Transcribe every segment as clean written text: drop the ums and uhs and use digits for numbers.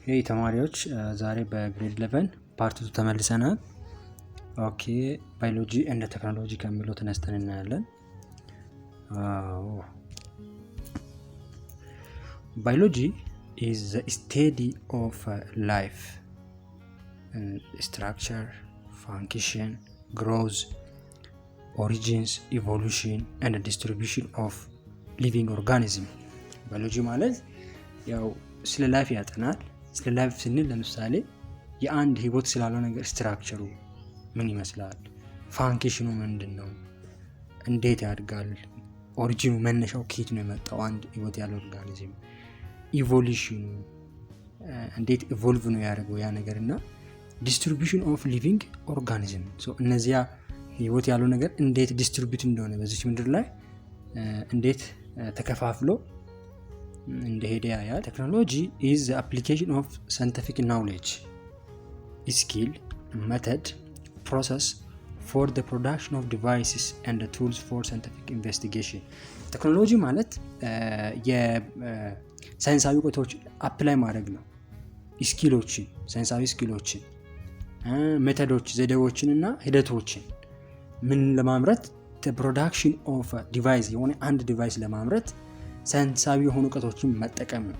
ሄይ ተማሪዎች ዛሬ በግሬድ 11 ፓርት 2 ተመልሰናል። ኦኬ ባዮሎጂ እንደ ቴክኖሎጂ ከሚለው ተነስተን እናያለን። ባዮሎጂ is the study of life, structure, function, growth, origins, evolution and distribution of living organism. ባዮሎጂ ማለት ያው ስለ ላይፍ ያጠናል። ስለ ላይፍ ስንል ለምሳሌ የአንድ ህይወት ስላለው ነገር ስትራክቸሩ ምን ይመስላል፣ ፋንክሽኑ ምንድነው፣ እንዴት ያድጋል፣ ኦሪጂኑ መነሻው ከየት ነው የመጣው አንድ ህይወት ያለው ኦርጋኒዝም፣ ኢቮሉሽኑ እንዴት ኢቮልቭ ነው ያደርገው ያ ነገርና ዲስትሪቢዩሽን ኦፍ ሊቪንግ ኦርጋኒዝም እነዚያ ህይወት ያለው ነገር እንዴት ዲስትሪቢዩት እንደሆነ በዚህ ምድር ላይ እንዴት ተከፋፍሎ እንደሄደ ያ ቴክኖሎጂ is the application of scientific knowledge, skill, method, process for the production of devices and the tools for scientific investigation. ቴክኖሎጂ ማለት የሳይንሳዊ እውቀቶች አፕላይ ማድረግ ነው። ስኪሎችን፣ ሳይንሳዊ ስኪሎችን፣ ሜተዶች፣ ዘዴዎችን እና ሂደቶችን ምን ለማምረት the production of a device የሆነ አንድ ዲቫይስ ለማምረት ሳይንሳዊ የሆኑ እውቀቶችን መጠቀም ነው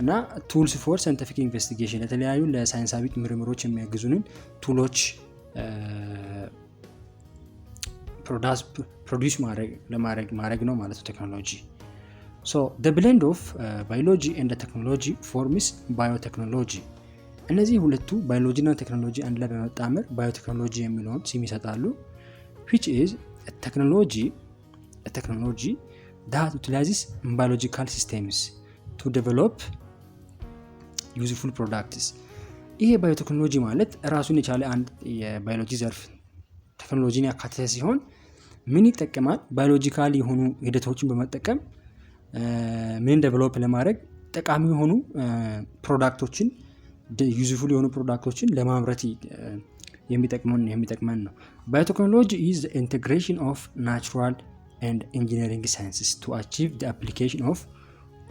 እና tools for scientific investigation ለተለያዩ ለሳይንሳዊ ምርምሮች የሚያግዙንን ቱሎች ፕሮዲዩስ ማድረግ ነው ማለት ነው ቴክኖሎጂ። so the blend of biology and technology forms biotechnology። እነዚህ ሁለቱ ባዮሎጂ እና ቴክኖሎጂ አንድ ላይ በመጣመር ባዮቴክኖሎጂ የሚለውን ስም ይሰጣሉ። which is a technology that utilizes biological systems to develop useful products። ይሄ ባዮቴክኖሎጂ ማለት ራሱን የቻለ አንድ የባዮሎጂ ዘርፍ ቴክኖሎጂን ያካተተ ሲሆን ምን ይጠቀማል? ባዮሎጂካል የሆኑ ሂደቶችን በመጠቀም ምን ዴቨሎፕ ለማድረግ ጠቃሚ የሆኑ ፕሮዳክቶችን ዩዝፉል የሆኑ ፕሮዳክቶችን ለማምረት የሚጠቅመን ነው። ባዮቴክኖሎጂ is the integration of natural and engineering sciences to achieve the application of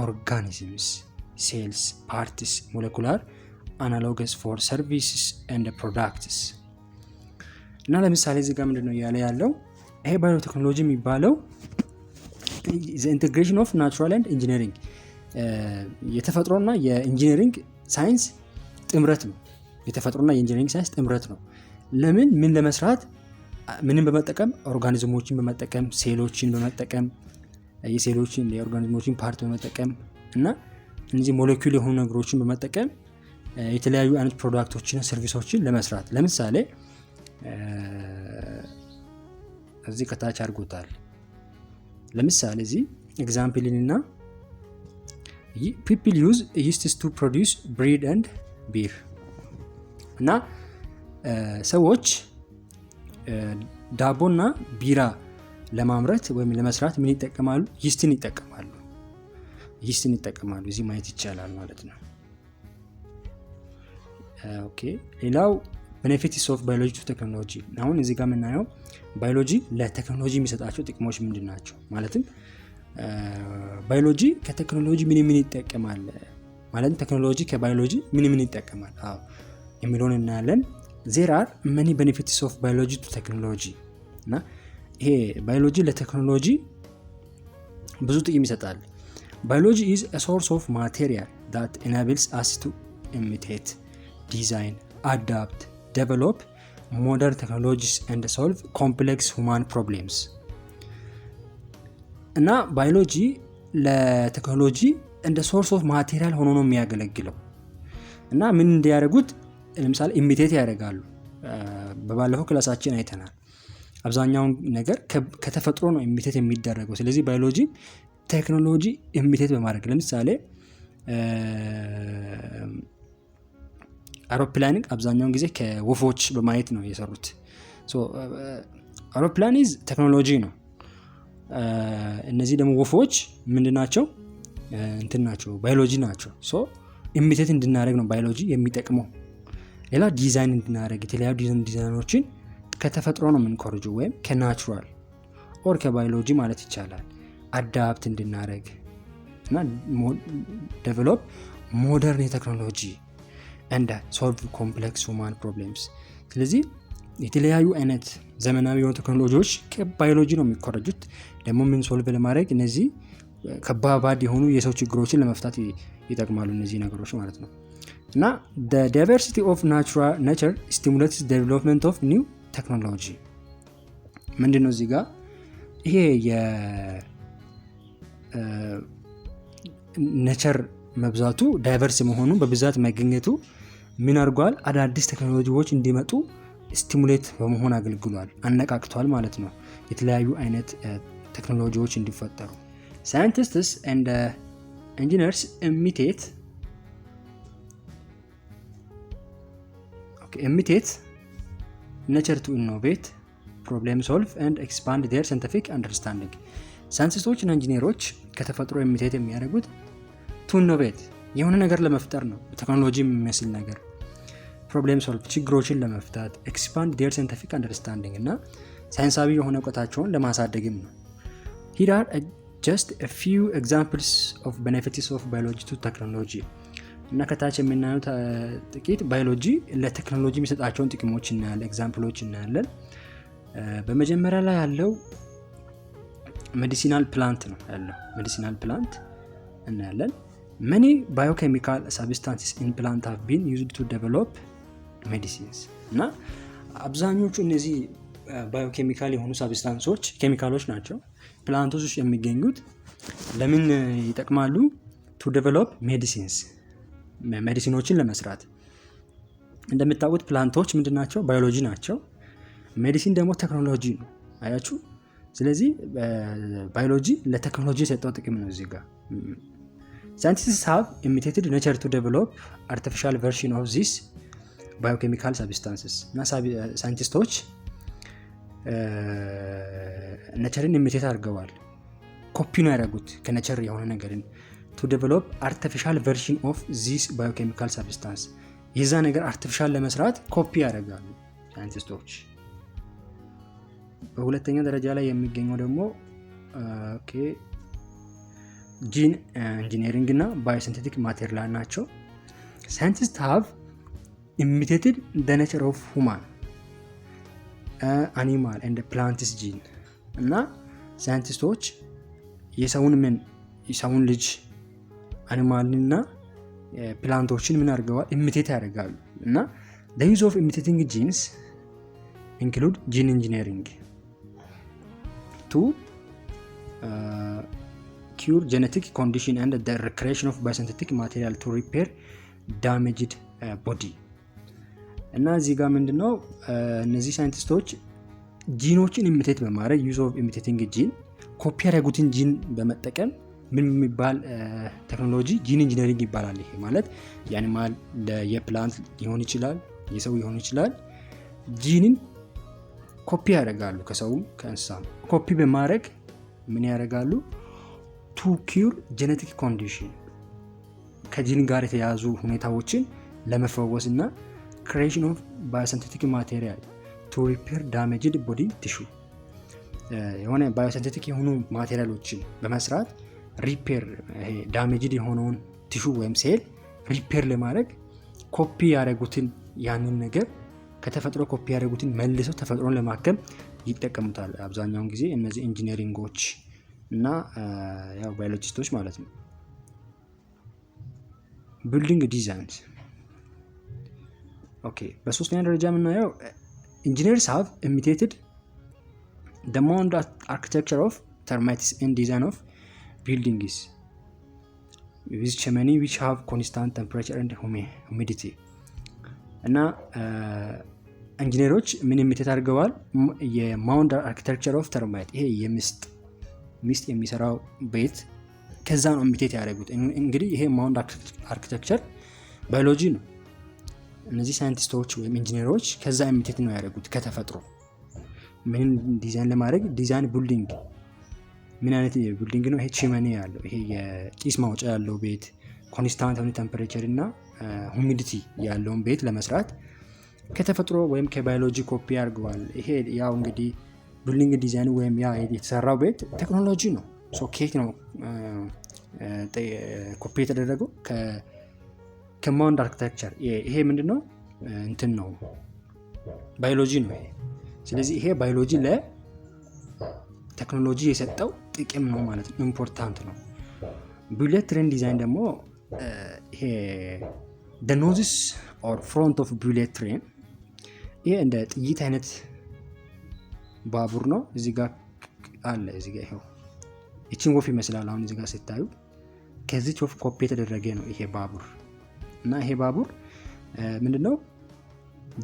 organisms, cells, parts, molecular analogues for services and products። እና ለምሳሌ እዚህ ጋር ምንድነው ያለው ይሄ ባዮቴክኖሎጂ የሚባለው the integration of natural and engineering የተፈጥሮና የኢንጂነሪንግ ሳይንስ ጥምረት ነው። የተፈጥሮና የኢንጂነሪንግ ሳይንስ ጥምረት ነው። ለምን ምን ለመስራት ምንም በመጠቀም ኦርጋኒዝሞችን በመጠቀም ሴሎችን በመጠቀም የሴሎችን የኦርጋኒዝሞችን ፓርት በመጠቀም እና እነዚህ ሞለኪውል የሆኑ ነገሮችን በመጠቀም የተለያዩ አይነት ፕሮዳክቶችን ሰርቪሶችን ለመስራት ለምሳሌ እዚህ ከታች አድርጎታል። ለምሳሌ እዚህ ኤግዛምፕልና people use yeasts to produce bread and beer እና ሰዎች ዳቦና ቢራ ለማምረት ወይም ለመስራት ምን ይጠቀማሉ? ይስትን ይጠቀማሉ። እዚህ ማየት ይቻላል ማለት ነው። ኦኬ ሌላው benefits of biology to technology። አሁን እዚህ ጋር የምናየው ባዮሎጂ ለቴክኖሎጂ የሚሰጣቸው ጥቅሞች ምንድናቸው? ማለትም ባዮሎጂ ከቴክኖሎጂ ምን ይጠቀማል ማለት ቴክኖሎጂ ከባዮሎጂ ምን ይጠቀማል የሚለውን እናያለን። there are many benefits of biology to technology እና ይሄ ባዮሎጂ ለቴክኖሎጂ ብዙ ጥቅም ይሰጣል። biology is a source of material that enables us to imitate, design, adapt, develop modern technologies and solve complex human problems። እና ባዮሎጂ ለቴክኖሎጂ እንደ ሶርስ ኦፍ ማቴሪያል ሆኖ ነው የሚያገለግለው እና ምን እንዲያደርጉት ለምሳሌ ኢሚቴት ያደርጋሉ። በባለፈው ክላሳችን አይተናል። አብዛኛውን ነገር ከተፈጥሮ ነው ኢሚቴት የሚደረገው። ስለዚህ ባዮሎጂ ቴክኖሎጂ ኢሚቴት በማድረግ ለምሳሌ አውሮፕላን አብዛኛውን ጊዜ ከወፎች በማየት ነው የሰሩት። አውሮፕላን ኢዝ ቴክኖሎጂ ነው። እነዚህ ደግሞ ወፎች ምንድናቸው? ናቸው ባዮሎጂ ናቸው። ኢሚቴት እንድናደርግ ነው ባዮሎጂ የሚጠቅመው። ሌላ ዲዛይን እንድናደርግ የተለያዩ ዲዛይኖችን ከተፈጥሮ ነው የምንኮርጀው ወይም ከናቹራል ኦር ከባዮሎጂ ማለት ይቻላል አዳፕት እንድናደርግ እና ዴቨሎፕ modern technology and solve complex human problems። ስለዚህ የተለያዩ አይነት ዘመናዊ የሆኑ ቴክኖሎጂዎች ከባዮሎጂ ነው የሚኮረጁት። ደግሞ ምን ሶልቭ ለማድረግ እነዚህ ከባባድ የሆኑ የሰው ችግሮችን ለመፍታት ይጠቅማሉ እነዚህ ነገሮች ማለት ነው። እና the diversity of nature stimulates the development of new technology። ምንድነው እዚህ ጋር ይሄ የኔቸር መብዛቱ ዳይቨርስ መሆኑ በብዛት መገኘቱ ምን አድርጓል? አዳዲስ ቴክኖሎጂዎች እንዲመጡ ስቲሙሌት በመሆን አገልግሏል፣ አነቃቅቷል ማለት ነው። የተለያዩ አይነት ቴክኖሎጂዎች እንዲፈጠሩ scientists and engineers imitate nature to innovate, problem solve and expand their scientific understanding። ሳይንቲስቶች እና ኢንጂነሮች ከተፈጥሮ ኢሚቴት የሚያደርጉት to innovate የሆነ ነገር ለመፍጠር ነው፣ ቴክኖሎጂ የሚመስል ነገር፣ problem solve ችግሮችን ለመፍታት፣ expand their scientific understanding እና ሳይንሳዊ የሆነ እውቀታቸውን ለማሳደግም ነው። Here are just a few examples of benefits of biology to technology። እና ከታች የምናየው ጥቂት ባዮሎጂ ለቴክኖሎጂ የሚሰጣቸውን ጥቅሞች እናያለን፣ ኤግዛምፕሎች እናያለን። በመጀመሪያ ላይ ያለው ሜዲሲናል ፕላንት ነው ያለው። ሜዲሲናል ፕላንት እናያለን። many biochemical substances in plant have been used to develop medicines። እና አብዛኞቹ እነዚህ ባዮኬሚካል የሆኑ ሳብስታንሶች ኬሚካሎች ናቸው ፕላንቶች ውስጥ የሚገኙት። ለምን ይጠቅማሉ? to develop medicines ሜዲሲኖችን ለመስራት። እንደምታውቁት ፕላንቶች ምንድናቸው? ባዮሎጂ ናቸው። ሜዲሲን ደግሞ ቴክኖሎጂ ነው። አያችሁ? ስለዚህ ባዮሎጂ ለቴክኖሎጂ የሰጠው ጥቅም ነው እዚህ ጋር። Scientists have imitated nature to develop artificial version of these biochemical substances። እና ሳይንቲስቶች ነቸርን ኢሚቴት አድርገዋል፣ ኮፒ ነው ያደረጉት ከነቸር የሆነ ነገርን to develop artificial version of this biochemical substance። የዛ ነገር አርቲፊሻል ለመስራት ኮፒ ያደርጋሉ ሳይንቲስቶች። በሁለተኛ ደረጃ ላይ የሚገኘው ደግሞ ጂን ኢንጂነሪንግ እና ባዮሲንቴቲክ ማቴሪያል ናቸው። Scientists have imitated the nature of human, animal and plants gene። እና ሳይንቲስቶች የሰውን ልጅ አኒማልና ፕላንቶችን ምን አድርገዋል? ኢሚቴት ያደርጋሉ። እና the use of imitating genes include gene engineering to cure genetic condition and the recreation of biosynthetic material to repair damaged body። እና እዚህ ጋር ምንድነው እነዚህ ሳይንቲስቶች ጂኖችን ኢሚቴት በማድረግ use of imitating gene ኮፒ ያደረጉትን ጂን በመጠቀም ምን የሚባል ቴክኖሎጂ ጂን ኢንጂነሪንግ ይባላል። ይሄ ማለት የአኒማል የፕላንት ሊሆን ይችላል፣ የሰው ሊሆን ይችላል። ጂንን ኮፒ ያደርጋሉ፣ ከሰውም ከእንስሳም ኮፒ በማድረግ ምን ያደርጋሉ? to cure genetic condition ከጂን ጋር የተያዙ ሁኔታዎችን ለመፈወስ እና creation of biosynthetic material to repair damaged body tissue የሆነ ባዮሲንቴቲክ የሆኑ ማቴሪያሎችን በመስራት ሪፔር ዳሜጅድ የሆነውን ቲሹ ወይም ሴል ሪፔር ለማድረግ ኮፒ ያደረጉትን ያንን ነገር ከተፈጥሮ ኮፒ ያደረጉትን መልሰው ተፈጥሮን ለማከም ይጠቀሙታል አብዛኛውን ጊዜ እነዚህ ኢንጂነሪንጎች እና ያው ባዮሎጂስቶች ማለት ነው። ቢልዲንግ ዲዛይን በሶስተኛ ደረጃ የምናየው ኢንጂነርስ have imitated the mound architecture of termites and design of buildings with chimney which have constant temperature and humidity። እና ኢንጂነሮች ምን ኢሚቴት አድርገዋል? የማውንድ አርኪቴክቸር ኦፍ ተርማይት ይሄ ሚስት የሚሰራው ቤት ከዛ ነው ኢሚቴት ያደረጉት። እንግዲህ ይሄ ማውንድ አርኪቴክቸር ባዮሎጂ ነው። እነዚህ ሳይንቲስቶች ወይም ኢንጂነሮች ከዛ ኢሚቴት ነው ያደረጉት ከተፈጥሮ። ምን ዲዛይን ለማድረግ ዲዛይን ቢልዲንግ ምን አይነት ቢልዲንግ ነው? ይሄ ቺመኒ ያለው ይሄ የጢስ ማውጫ ያለው ቤት ኮንስታንት የሆነ ቴምፐሬቸር እና ሁሚዲቲ ያለውን ቤት ለመስራት ከተፈጥሮ ወይም ከባዮሎጂ ኮፒ አድርገዋል። ይሄ ያው እንግዲህ ቢልዲንግ ዲዛይን ወይም ያ የተሰራው ቤት ቴክኖሎጂ ነው። ሶ ኬክ ነው ኮፒ የተደረገው ኮማንድ አርኪቴክቸር ይሄ ምንድነው እንትን ነው ባዮሎጂ ነው ይሄ። ስለዚህ ይሄ ባዮሎጂ ለቴክኖሎጂ የሰጠው ጥቅም ነው ማለት ነው፣ ኢምፖርታንት ነው። ቡሌት ትሬን ዲዛይን ደግሞ ይሄ the noses or front of bullet train ይሄ እንደ ጥይት አይነት ባቡር ነው። እዚህ ጋር አለ፣ እዚህ ጋር ይሄው እቺን ወፍ ይመስላል። አሁን እዚህ ጋር ስታዩ ከዚህ ወፍ ኮፒ የተደረገ ነው ይሄ ባቡር። እና ይሄ ባቡር ምንድነው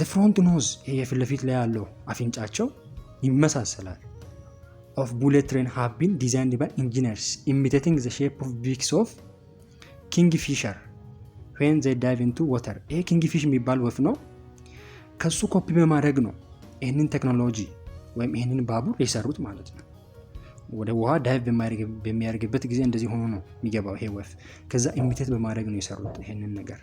the front nose ይሄ የፊት ለፊት ላይ ያለው አፍንጫቸው ይመሳሰላል of bullet train have been designed by engineers imitating the shape of beaks of kingfisher when they dive into water። ይሄ ኪንግፊሽ የሚባል ወፍ ነው። ከሱ ኮፒ በማድረግ ነው ይሄንን ቴክኖሎጂ ወይም ይሄንን ባቡር የሰሩት ማለት ነው። ወደ ውሃ ዳይቭ በሚያደርግበት ጊዜ እንደዚህ ሆኖ ነው የሚገባው ይሄ ወፍ። ከዛ ኢሚቴት በማድረግ ነው የሰሩት ይሄንን ነገር።